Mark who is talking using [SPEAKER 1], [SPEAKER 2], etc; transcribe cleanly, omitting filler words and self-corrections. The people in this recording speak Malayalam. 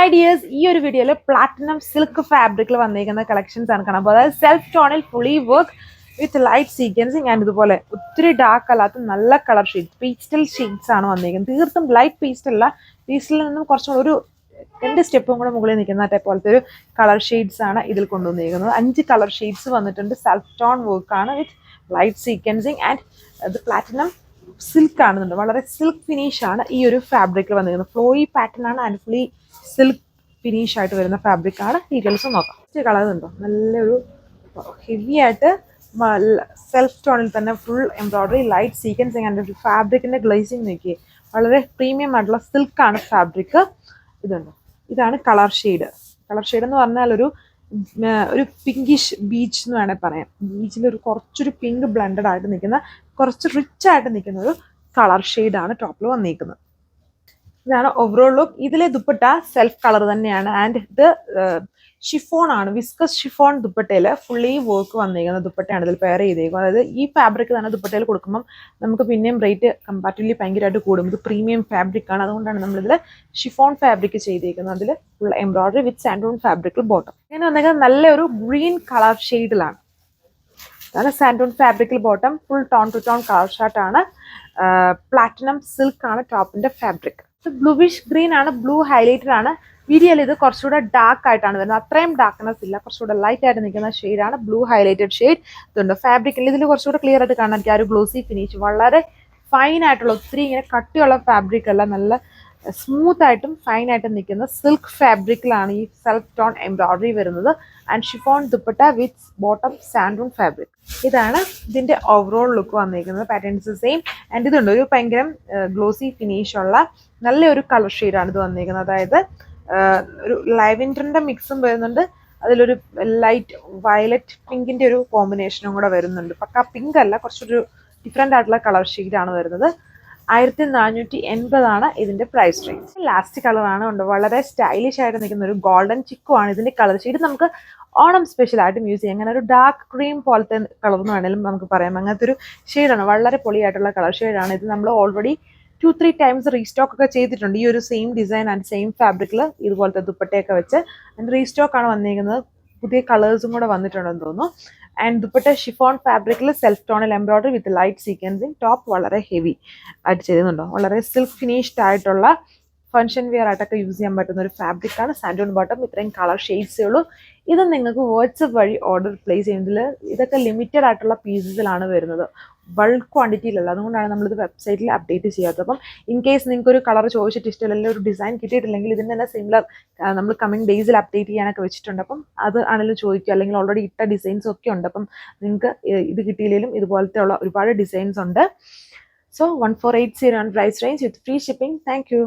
[SPEAKER 1] ഹായ് ഡിയേഴ്സ്, ഈ ഒരു വീഡിയോയിൽ പ്ലാറ്റിനം സിൽക്ക് ഫാബ്രിക്കിൽ വന്നിരിക്കുന്ന കളക്ഷൻസ് ആണ് കാണാൻ പോകുന്നത്. അതായത് സെൽഫ് ടോണിൽ fully work with light sequencing and ഇതുപോലെ ഒത്തിരി ഡാർക്ക് അല്ലാത്ത നല്ല കളർ ഷെയ്ഡ് പീസ്റ്റൽ ഷെയ്ഡ്സ് ആണ് വന്നിരിക്കുന്നത്. തീർത്തും ലൈറ്റ് പീസ്റ്റൽ അല്ല, പീസ്റ്റലിൽ നിന്നും കുറച്ചും ഒരു 2 സ്റ്റെപ്പും കൂടെ മുകളിൽ നിൽക്കുന്ന പോലത്തെ ഒരു കളർ ഷെയ്ഡ്സ് ആണ് ഇതിൽ കൊണ്ടുവന്നിരിക്കുന്നത്. 5 കളർ ഷെയ്ഡ്സ് വന്നിട്ടുണ്ട്. സെൽഫ് ടോൺ വർക്ക് ആണ് വിത്ത് ലൈറ്റ് സീക്വൻസിങ് ആൻഡ് ഇത് പ്ലാറ്റിനം സിൽക്ക് ആണെന്നുണ്ട്. വളരെ സിൽക്ക് ഫിനിഷ് ആണ് ഈ ഒരു ഫാബ്രിക്കിൽ വന്നിരിക്കുന്നത്. ഫ്ലോയി പാറ്റേൺ ആണ് ആൻഡ് ഫുള്ളി സിൽക്ക് ഫിനിഷ് ആയിട്ട് വരുന്ന ഫാബ്രിക് ആണ്. ഡീറ്റെയിൽസ് നോക്കാം. ഫസ്റ്റ് കളർ ഉണ്ടോ, നല്ലൊരു ഹെവി ആയിട്ട് സെൽഫ് ടോണിൽ തന്നെ full embroidery light sequencing and ഫാബ്രിക്കിന്റെ ഗ്ലേസിങ് നോക്കിയേ, വളരെ പ്രീമിയം ആയിട്ടുള്ള സിൽക്ക് ആണ് ഫാബ്രിക്. ഇതുണ്ടോ, ഇതാണ് കളർ ഷെയ്ഡ്. കളർ ഷെയ്ഡ് എന്ന് പറഞ്ഞാൽ ഒരു പിങ്കിഷ് ബീച്ച് എന്ന് വേണമെങ്കിൽ പറയാം. ബീച്ചിൽ കുറച്ചൊരു പിങ്ക് ബ്ലെൻഡഡ് ആയിട്ട് നിൽക്കുന്ന, കുറച്ച് റിച്ച് ആയിട്ട് നിൽക്കുന്ന ഒരു കളർ ഷെയ്ഡാണ് ടോപ്പിൽ വന്നിരിക്കുന്നത്. ഇതാണ് ഓവറോൾ ലുക്ക്. ഇതിലെ ദുപ്പട്ട സെൽഫ് കളർ തന്നെയാണ് ആൻഡ് ഇത് ഷിഫോൺ ആണ്. വിസ്കസ് ഷിഫോൺ ദുപ്പട്ടയിൽ ഫുള്ളി വർക്ക് വന്നിരിക്കുന്ന ദുപ്പട്ടയാണ് ഇതിൽ പെയർ ചെയ്തേക്കും. അതായത് ഈ ഫാബ്രിക് തന്നെ ദുപ്പട്ടയിൽ കൊടുക്കുമ്പം നമുക്ക് പിന്നെയും റേറ്റ് കമ്പാരിറ്റീവ്ലി ഭയങ്കരമായിട്ട് കൂടും. ഇത് പ്രീമിയം ഫാബ്രിക് ആണ്, അതുകൊണ്ടാണ് നമ്മളിതിൽ ഷിഫോൺ ഫാബ്രിക് ചെയ്തേക്കുന്നത്. അതിൽ ഫുൾ എംബ്രോയിഡറി വിത്ത് സാൻഡൂൺ ഫാബ്രിക്കിൽ ബോട്ടം. ഇങ്ങനെ വന്നിരിക്കുന്നത് നല്ലൊരു ഗ്രീൻ കളർ ഷെയ്ഡിലാണ്. അതാണ് സാൻഡൂൺ ഫാബ്രിക്കിൽ bottom. Full tone to tone colour ഷാർട്ടാണ്. പ്ലാറ്റിനം സിൽക്ക് ആണ് ടോപ്പിന്റെ ഫാബ്രിക്. ബ്ലൂവിഷ് ഗ്രീൻ ആണ്, ബ്ലൂ ഹൈലൈറ്റഡ് ആണ്. വീഡിയോയിൽ ഇത് കുറച്ചുകൂടെ ഡാർക്ക് ആയിട്ടാണ് വരുന്നത്. അത്രയും ഡാർക്ക്നെസ് ഇല്ല, കുറച്ചുകൂടെ ലൈറ്റ് ആയിട്ട് നിൽക്കുന്ന ഷെയ്ഡാണ് ബ്ലൂ ഹൈലൈറ്റഡ് ഷെയ്ഡ്. ഇതുണ്ട് ഫാബ്രിക്കിൽ ഇതിൽ കുറച്ചുകൂടെ ക്ലിയർ ആയിട്ട് കാണാൻ ആ ഒരു ഗ്ലോസി ഫിനിഷ്, വളരെ ഫൈൻ ആയിട്ടുള്ള, ഒത്തിരി ഇങ്ങനെ കട്ടിയുള്ള ഫാബ്രിക് അല്ല, നല്ല സ്മൂത്ത് ആയിട്ടും ഫൈൻ ആയിട്ടും നിൽക്കുന്ന സിൽക്ക് ഫാബ്രിക്കിലാണ് ഈ സെൽഫ് ടോൺ എംബ്രോയിഡറി വരുന്നത്. And chiffon dupatta with bottom സാൻഡൂൺ ഫാബ്രിക്. ഇതാണ് ഇതിന്റെ ഓവറോൾ ലുക്ക് വന്നിരിക്കുന്നത്. പാറ്റേൺസ് സെയിം ആൻഡ് ഇതുണ്ട് ഒരു ഭയങ്കര ഗ്ലോസി ഫിനിഷ് ഉള്ള നല്ലൊരു കളർ ഷെയ്ഡാണ് ഇത് വന്നിരിക്കുന്നത്. അതായത് ഒരു ലാവെൻഡറിന്റെ മിക്സും വരുന്നുണ്ട്, അതിലൊരു ലൈറ്റ് വയലറ്റ് പിങ്കിന്റെ ഒരു കോമ്പിനേഷനും കൂടെ വരുന്നുണ്ട്. പക്ക പിങ്ക് അല്ല, കുറച്ചൊരു ഡിഫറെന്റ് ആയിട്ടുള്ള കളർ ഷെയ്ഡാണ് വരുന്നത്. 1480 ഇതിന്റെ പ്രൈസ് റേഞ്ച്. ലാസ്റ്റ് കളറാണ് ഉണ്ട്, വളരെ സ്റ്റൈലിഷ് ആയിട്ട് നിൽക്കുന്ന ഒരു ഗോൾഡൻ ചിക്കു ആണ് ഇതിന്റെ കളർ ഷെയ്ഡ്. നമുക്ക് ഓണം സ്പെഷ്യൽ ആയിട്ടും യൂസ് ചെയ്യാം. അങ്ങനെ ഒരു ഡാർക്ക് ക്രീം പോലത്തെ കളർ എന്ന് വേണമെങ്കിലും നമുക്ക് പറയാം. അങ്ങനത്തെ ഒരു ഷെയ്ഡാണ്, വളരെ പൊളിയായിട്ടുള്ള കളർ ഷെയ്ഡാണ് ഇത്. നമ്മൾ ഓൾറെഡി 2-3 ടൈംസ് റീസ്റ്റോക്ക് ഒക്കെ ചെയ്തിട്ടുണ്ട് ഈ ഒരു സെയിം ഡിസൈൻ ആൻഡ് സെയിം ഫാബ്രിക്കിൽ ഇതുപോലത്തെ ദുപ്പട്ടയൊക്കെ വെച്ച്. ആൻഡ് റീസ്റ്റോക്ക് ആണ് വന്നിരിക്കുന്നത്. പുതിയ കളേഴ്സും കൂടെ വന്നിട്ടുണ്ടെന്ന് തോന്നുന്നു. ആൻഡ് ദുപ്പട്ട ഷിഫോൺ ഫാബ്രിക്കിൽ സെൽഫ് ടോണിൽ embroidery with light sequencing. Top വളരെ ഹെവി ആയിട്ട് ചെയ്യുന്നുണ്ടോ, വളരെ സിൽക്ക് ഫിനിഷ്ഡ് ആയിട്ടുള്ള ഫംഗ്ഷൻ വെയർ ആയിട്ടൊക്കെ യൂസ് ചെയ്യാൻ പറ്റുന്ന ഒരു ഫാബ്രിക്കാണ്. സാൻഡൂൺ ബോട്ടം. ഇത്രയും കളർ ഷെയ്ഡ്സേ ഉള്ളൂ. ഇത് നിങ്ങൾക്ക് വാട്സ്ആപ്പ് വഴി ഓർഡർ പ്ലേസ് ചെയ്യുന്നതിൽ ഇതൊക്കെ ലിമിറ്റഡ് ആയിട്ടുള്ള പീസസിലാണ് വരുന്നത്, ബൾക്ക് ക്വാണ്ടിറ്റിയിലല്ല. അതുകൊണ്ടാണ് നമ്മളിത് വെബ്സൈറ്റിൽ അപ്ഡേറ്റ് ചെയ്യാത്തത്. അപ്പം ഇൻ കേസ് നിങ്ങൾക്ക് ഒരു കളർ ചോദിച്ചിട്ട് ഇഷ്ടമല്ല, ഒരു ഡിസൈൻ കിട്ടിയിട്ടില്ലെങ്കിൽ ഇതിന് തന്നെ സിമിലർ നമ്മൾ കമ്മിങ് ഡേയ്സിൽ അപ്ഡേറ്റ് ചെയ്യാനൊക്കെ വെച്ചിട്ടുണ്ട്. അപ്പം അത് ആണെങ്കിലും ചോദിക്കുക, അല്ലെങ്കിൽ ഓൾറെഡി ഇട്ട ഡിസൈൻസ് ഒക്കെ ഉണ്ട്. അപ്പം നിങ്ങൾക്ക് ഇത് കിട്ടിയില്ലെങ്കിലും ഇതുപോലത്തെ ഉള്ള ഒരുപാട് ഡിസൈൻസ് ഉണ്ട്. So 1480 price range with free shipping. Thank U.